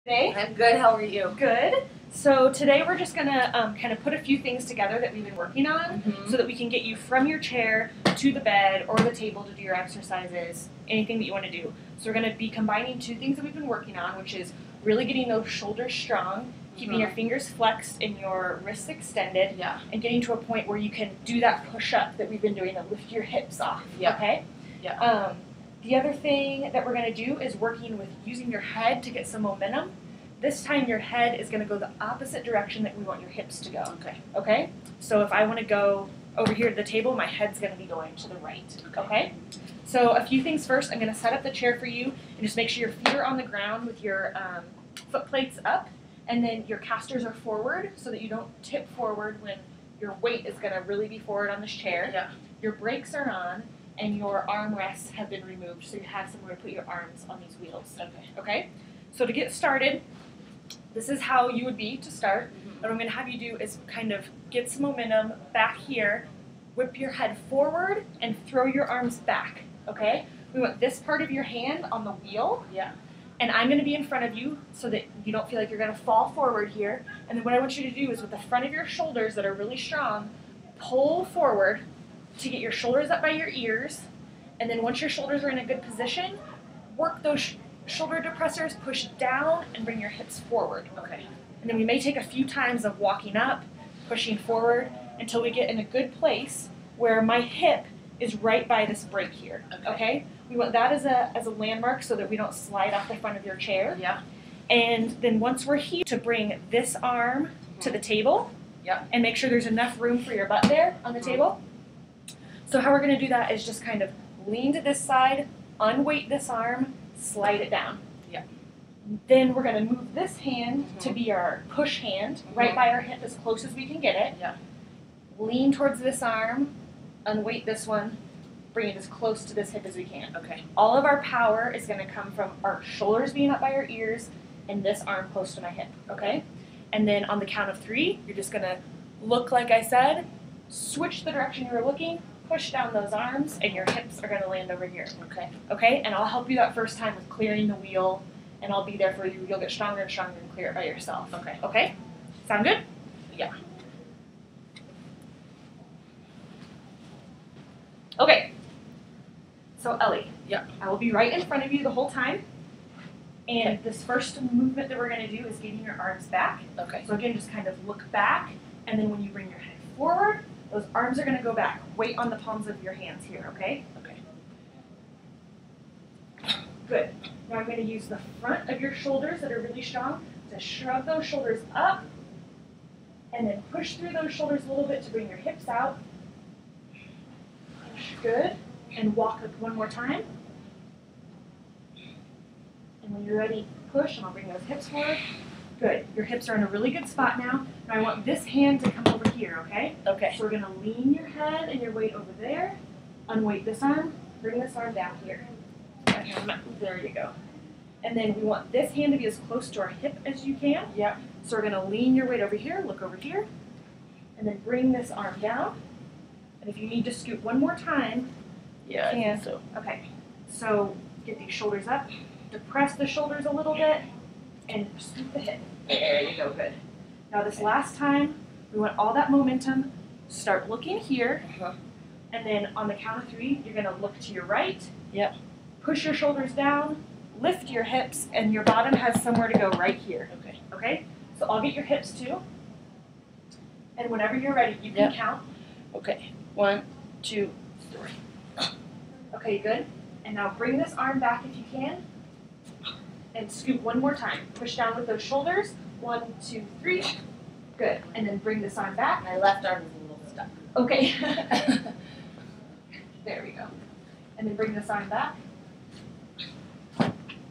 Today? I'm good. How are you? Good. So today we're just gonna kind of put a few things together that we've been working on so that we can get you from your chair to the bed or the table to do your exercises, anything that you want to do. So we're gonna be combining two things that we've been working on, which is really getting those shoulders strong, keeping your fingers flexed and your wrists extended, and getting to a point where you can do that push-up that we've been doing that lift your hips off. Okay? The other thing that we're going to do is working with using your head to get some momentum. This time your head is going to go the opposite direction that we want your hips to go. Okay? So if I want to go over here to the table, my head's going to be going to the right. Okay? So a few things first. I'm going to set up the chair for you and just make sure your feet are on the ground with your foot plates up, and then your casters are forward so that you don't tip forward when your weight is going to really be forward on this chair. Your brakes are on, and your armrests have been removed, so you have somewhere to put your arms on these wheels. Okay? So to get started, this is how you would be to start. What I'm going to have you do is kind of get some momentum back here, whip your head forward, and throw your arms back. Okay? We want this part of your hand on the wheel. And I'm going to be in front of you so that you don't feel like you're going to fall forward here. And then what I want you to do is with the front of your shoulders that are really strong, pull forward to get your shoulders up by your ears. And then once your shoulders are in a good position, work those shoulder depressors, push down, and bring your hips forward. And then we may take a few times of walking up, pushing forward, until we get in a good place where my hip is right by this brake here. Okay? We want that as a landmark so that we don't slide off the front of your chair. And then once we're here, to bring this arm to the table and make sure there's enough room for your butt there on the table. So how we're going to do that is just kind of lean to this side, unweight this arm, slide it down. Then we're going to move this hand to be our push hand, right by our hip as close as we can get it. Lean towards this arm, unweight this one, bring it as close to this hip as we can. All of our power is going to come from our shoulders being up by our ears and this arm close to my hip. And then on the count of 3, you're just going to look like I said, switch the direction you were looking, push down those arms, and your hips are going to land over here. Okay? And I'll help you that first time with clearing the wheel, and I'll be there for you. You'll get stronger and stronger and clear it by yourself. Okay? Sound good? Okay. So Ellie, I will be right in front of you the whole time. And this first movement that we're going to do is getting your arms back. So again, just kind of look back, and then when you bring your head forward, those arms are going to go back. Weight on the palms of your hands here, okay? Good. Now I'm going to use the front of your shoulders that are really strong to shrug those shoulders up, and then push through those shoulders a little bit to bring your hips out. Good. And walk up one more time. And when you're ready, push, and I'll bring those hips forward. Good. Your hips are in a really good spot now. Now I want this hand to come over here, okay? So we're going to lean your head and your weight over there. Unweight this arm. Bring this arm down here. There you go. And then we want this hand to be as close to our hip as you can. So we're going to lean your weight over here, look over here, and then bring this arm down. And if you need to scoot one more time, you can. I think so. Okay. So get these shoulders up. Depress the shoulders a little bit. And scoop the hip. There you go, good. Now this last time, we want all that momentum. Start looking here, and then on the count of 3, you're going to look to your right. Push your shoulders down, lift your hips, and your bottom has somewhere to go right here. Okay? So I'll get your hips too. And whenever you're ready, you can count. 1, 2, 3. Okay, good. And now bring this arm back if you can. And scoop one more time. Push down with those shoulders. 1, 2, 3. Good. And then bring this arm back. My left arm is a little stuck. Okay. There we go. And then bring this arm back.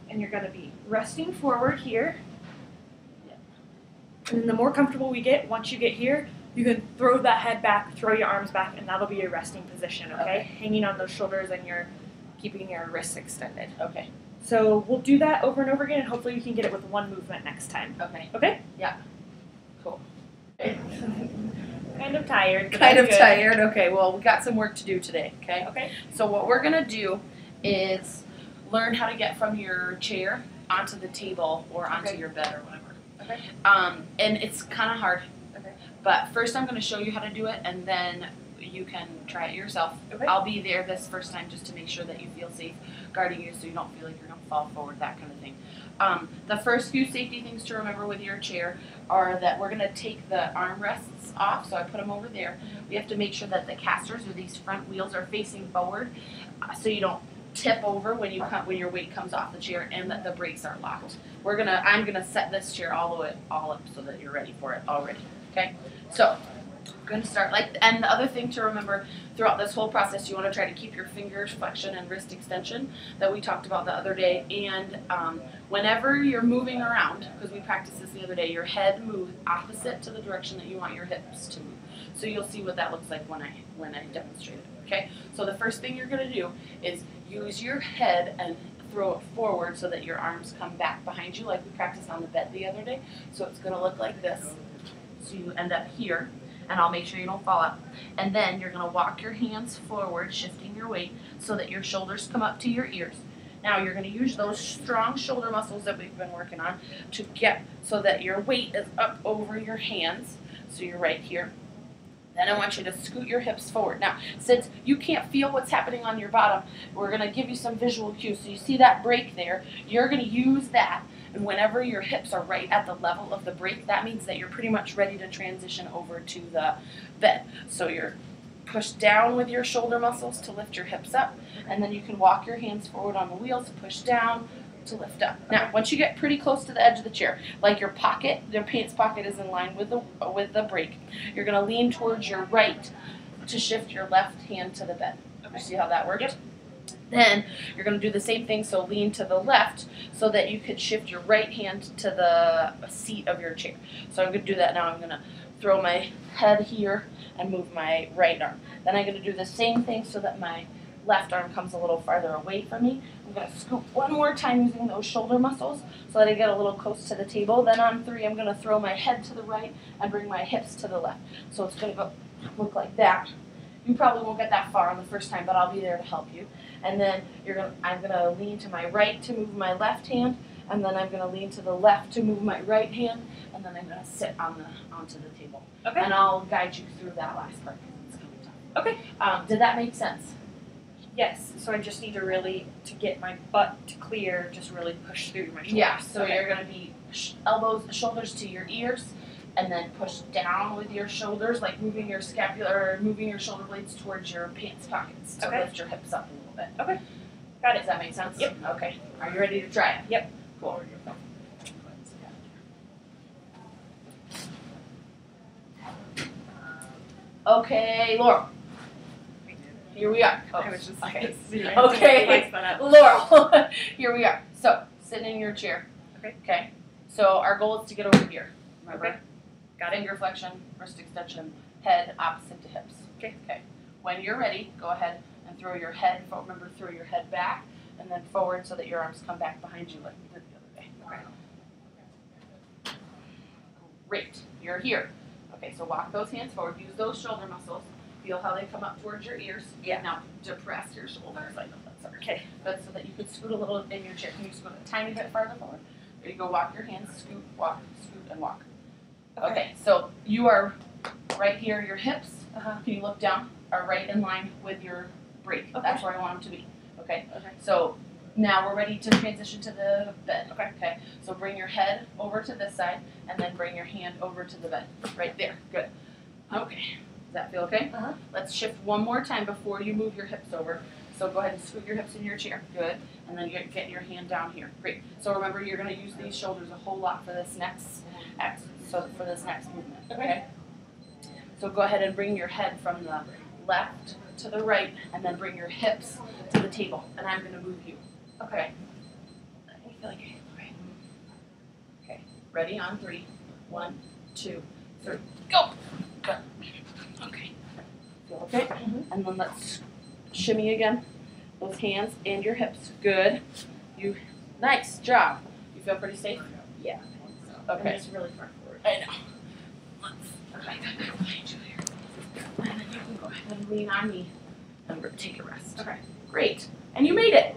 And you're going to be resting forward here. And then the more comfortable we get, once you get here, you can throw that head back, throw your arms back, and that'll be your resting position, okay? Hanging on those shoulders and you're keeping your wrists extended. So we'll do that over and over again, and hopefully you can get it with one movement next time. Okay? Cool. Kind of tired. Kind of tired. Okay, well, we got some work to do today, okay? Okay. So what we're going to do is learn how to get from your chair onto the table or onto Okay. your bed or whatever. Okay. And it's kind of hard. Okay. But first I'm going to show you how to do it, and then you can try it yourself. Okay. I'll be there this first time just to make sure that you feel safe guarding you, so you don't feel like you're going to fall forward, that kind of thing. The first few safety things to remember with your chair are that we're going to take the armrests off, so I put them over there. We have to make sure that the casters or these front wheels are facing forward, so you don't tip over when your weight comes off the chair, and that the brakes are locked. I'm gonna set this chair all up so that you're ready for it already. Okay, so we're gonna start and the other thing to remember throughout this whole process, you want to try to keep your fingers flexion and wrist extension that we talked about the other day. And whenever you're moving around, because we practiced this the other day, your head moves opposite to the direction that you want your hips to move. So you'll see what that looks like when I demonstrate it. Okay, so the first thing you're gonna do is use your head and throw it forward so that your arms come back behind you, like we practiced on the bed the other day. So it's gonna look like this. So you end up here, and I'll make sure you don't fall out. And then you're gonna walk your hands forward, shifting your weight so that your shoulders come up to your ears. Now you're gonna use those strong shoulder muscles that we've been working on to get so that your weight is up over your hands. So you're right here. Then I want you to scoot your hips forward. Now, since you can't feel what's happening on your bottom, we're going to give you some visual cues. So you see that brake there, you're going to use that, and whenever your hips are right at the level of the brake, that means that you're pretty much ready to transition over to the bed. So you're pushed down with your shoulder muscles to lift your hips up, and then you can walk your hands forward on the wheels, push down, to lift up. Now, once you get pretty close to the edge of the chair, like your pants pocket is in line with the brake, you're going to lean towards your right to shift your left hand to the bed. You see how that works? Yep. Then you're going to do the same thing, so lean to the left so that you could shift your right hand to the seat of your chair. So I'm going to do that now. I'm going to throw my head here and move my right arm. Then I'm going to do the same thing so that my left arm comes a little farther away from me. I'm going to scoop one more time using those shoulder muscles so that I get a little close to the table. Then on 3, I'm going to throw my head to the right and bring my hips to the left. So it's going to look like that. You probably won't get that far on the first time, but I'll be there to help you. And then I'm going to lean to my right to move my left hand, and then I'm going to lean to the left to move my right hand, and then I'm going to sit onto the table. Okay. And I'll guide you through that last part because it's kind of tough. Okay. Did that make sense? Yes. So I just need to get my butt to clear, just really push through my shoulders. Yeah. So okay. you're going to be shoulders to your ears, and then push down with your shoulders, like moving your scapula or moving your shoulder blades towards your pants pockets to Okay. lift your hips up a little bit. Okay. Got it. Does that make sense? Yep. Okay. Are you ready to try it? Yep. Cool. Okay, Laurel. Here we are. I was just okay. okay. Okay. Laurel, here we are. So, sitting in your chair. Okay. Okay. So, our goal is to get over here. Remember? Okay. Got it. Finger flexion, wrist extension, head opposite to hips. Okay. Okay. When you're ready, go ahead and throw your head, remember, throw your head back and then forward so that your arms come back behind you like we did the other day. Okay. Great. You're here. Okay, so walk those hands forward. Use those shoulder muscles. Feel how they come up towards your ears. Yeah. Now, depress your shoulders. I know that's hard. Okay. But so that you can scoot a little in your chair. Can you scoot a tiny bit farther forward? There you go. Walk your hands. Scoot, walk, scoot, and walk. Okay, so you are right here. Your hips, can you look down, are right in line with your brake. Okay. That's where I want them to be. Okay? Okay. So now we're ready to transition to the bed. Okay. Okay. So bring your head over to this side and then bring your hand over to the bed. Right there. Good. Okay. Does that feel okay? Uh-huh. Let's shift one more time before you move your hips over. So go ahead and scoot your hips in your chair. Good. And then get your hand down here. Great. So remember, you're going to use these shoulders a whole lot for this next movement. Okay? So go ahead and bring your head from the left to the right and then bring your hips to the table. And I'm going to move you. Okay. Let me feel like okay. Okay. Ready on 3. 1, 2, 3. Go. Good. Okay. Feel okay? Mm-hmm. And then let's shimmy again. Those hands and your hips. Good. Nice job. You feel pretty safe? Yeah. Okay. It's really far forward. I know. Let's behind you here. And then you can go ahead and lean on me and take a rest. Okay. Great. And you made it.